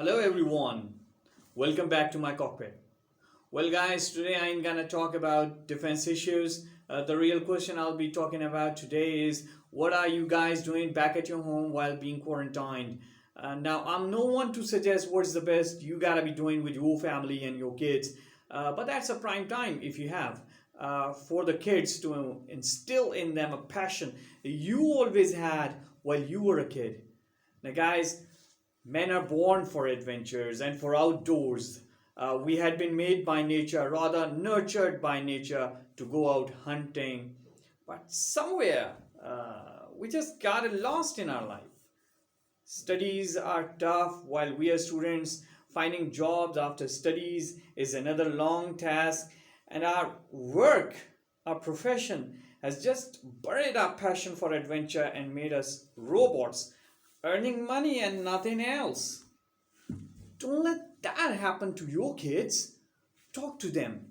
Hello everyone, welcome back to my cockpit. Well, guys, today I'm gonna talk about defense issues. The real question I'll be talking about today is what are you guys doing back at your home while being quarantined? Now, I'm no one to suggest what's the best you gotta be doing with your family and your kids, but that's a prime time if you have. For the kids to instill in them a passion you always had while you were a kid. Now, guys, men are born for adventures and for outdoors. We had been made by nature, rather nurtured by nature, to go out hunting. But somewhere, we just got lost in our life. Studies are tough while we are students. Finding jobs after studies is another long task, and our work, our profession, has just buried our passion for adventure and made us robots, earning money and nothing else. Don't let that happen to your kids. Talk to them.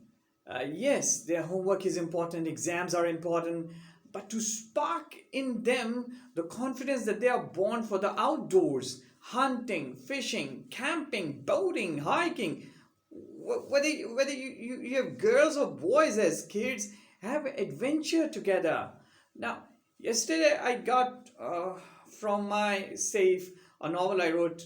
Yes, their homework is important, exams are important, but to spark in them the confidence that they are born for the outdoors, hunting, fishing, camping, boating, hiking, whether you have girls or boys as kids, have adventure together. Now, yesterday I got from my safe a novel I wrote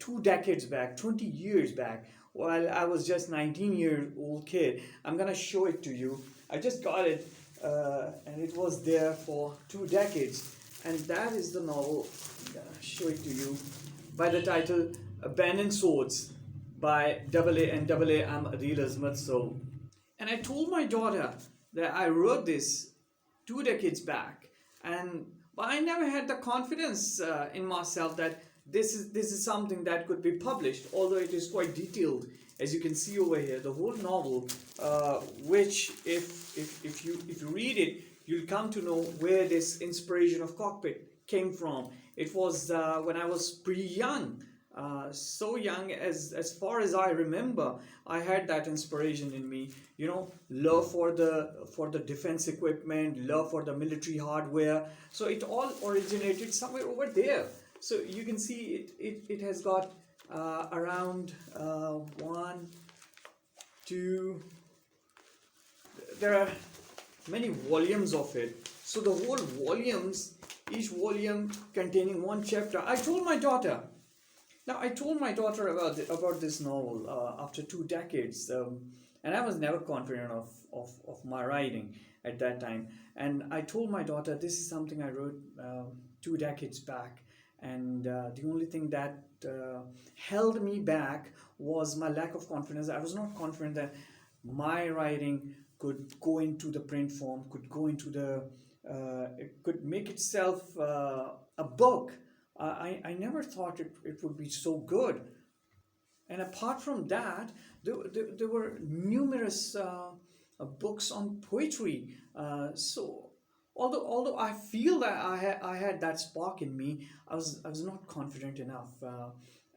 2 decades back, 20 years back, while I was just 19-year-old kid. I'm gonna show it to you. I just got it, and it was there for 2 decades. And that is the novel. I'm gonna show it to you by the title Abandoned Swords by AA and AA Adil Azmat. And I told my daughter that I wrote this 2 decades back, and but I never had the confidence in myself that this is something that could be published. Although it is quite detailed, as you can see over here, the whole novel, which if you read it, you'll come to know where this inspiration of cockpit came from. It was when I was pretty young. So young, as far as I remember, I had that inspiration in me. Love for the defense equipment, love for the military hardware. So it all originated somewhere over there. So you can see it has got around one, two. There are many volumes of it. So the whole volumes, each volume containing one chapter. I told my daughter about this novel after 2 decades, and I was never confident of my writing at that time. And I told my daughter, this is something I wrote 2 decades back, and the only thing that held me back was my lack of confidence. I was not confident that my writing could go into the print form, could go into it could make itself a book. I never thought it would be so good. And apart from that, there were numerous books on poetry. So although I feel that I had that spark in me, I was not confident enough.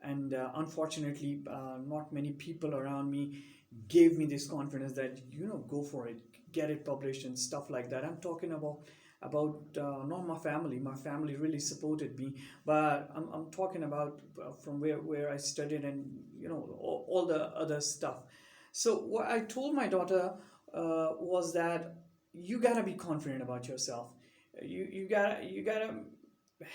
And unfortunately, not many people around me gave me this confidence that go for it, get it published and stuff like that. I'm talking about not my family. My family really supported me, but I'm talking about from where I studied, and all the other stuff. So what I told my daughter was that you gotta be confident about yourself. You gotta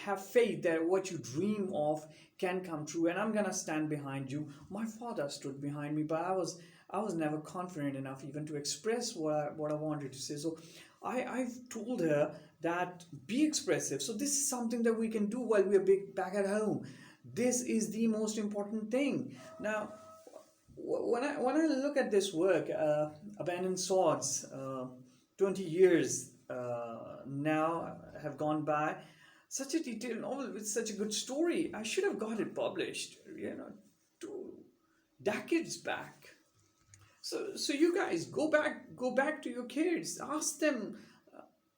have faith that what you dream of can come true, and I'm gonna stand behind you. My father stood behind me, but I was never confident enough even to express what I wanted to say. So I've told her that be expressive. So this is something that we can do while we're back at home. This is the most important thing. Now, when I look at this work, Abandoned Swords, 20 years now have gone by. Such a detailed novel with such a good story. I should have got it published, 2 decades back. So you guys go back to your kids, ask them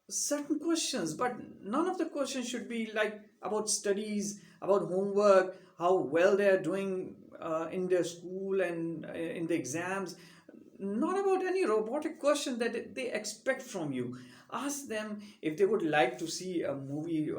certain questions, but none of the questions should be like about studies, about homework, how well they are doing in their school and in the exams. Not about any robotic question that they expect from you. Ask them if they would like to see a movie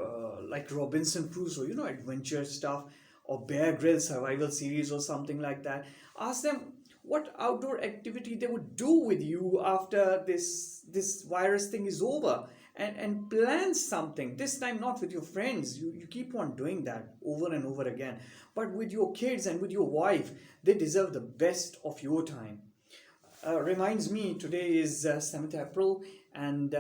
like Robinson Crusoe, adventure stuff, or Bear Grylls survival series or something like that. Ask them what outdoor activity they would do with you after this virus thing is over, and plan something. This time not with your friends, you keep on doing that over and over again, but with your kids and with your wife. They deserve the best of your time. Reminds me, today is 7th April, and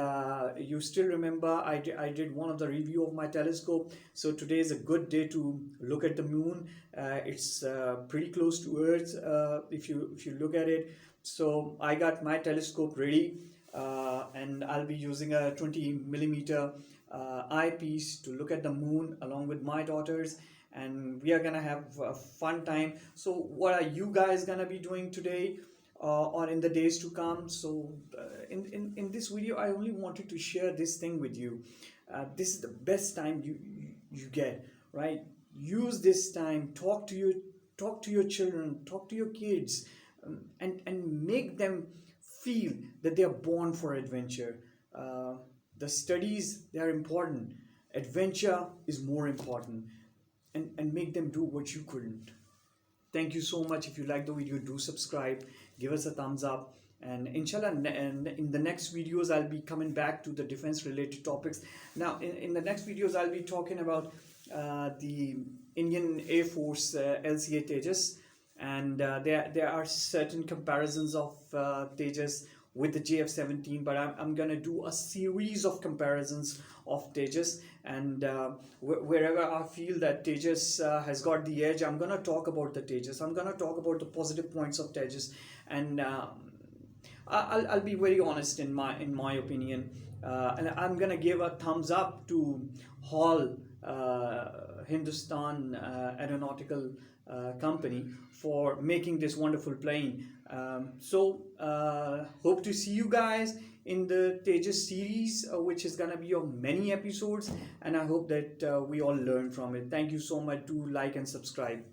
you still remember I did one of the review of my telescope. So today is a good day to look at the moon. It's pretty close to Earth, if you look at it. So I got my telescope ready, and I'll be using a 20 millimeter eyepiece to look at the moon along with my daughters, and we are gonna have a fun time. So what are you guys gonna be doing today, or in the days to come? So in this video, I only wanted to share this thing with you. This is the best time you get, right? Use this time. Talk to your children, talk to your kids, and make them feel that they are born for adventure. The studies, they are important. Adventure is more important, and make them do what you couldn't. Thank you so much. If you like the video, do subscribe, give us a thumbs up, and inshallah, and in the next videos I'll be coming back to the defense related topics. Now in the next videos I'll be talking about the Indian Air Force LCA Tejas, and there are certain comparisons of Tejas with the JF-17, but I'm gonna do a series of comparisons of Tejas, and wherever I feel that Tejas has got the edge, I'm gonna talk about the Tejas. I'm gonna talk about the positive points of Tejas, and I'll be very honest in my opinion, and I'm gonna give a thumbs up to Hall Hindustan Aeronautical Company for making this wonderful plane. Hope to see you guys in the Tejas series, which is gonna be of many episodes, and I hope that we all learn from it. Thank you so much. Do like and subscribe.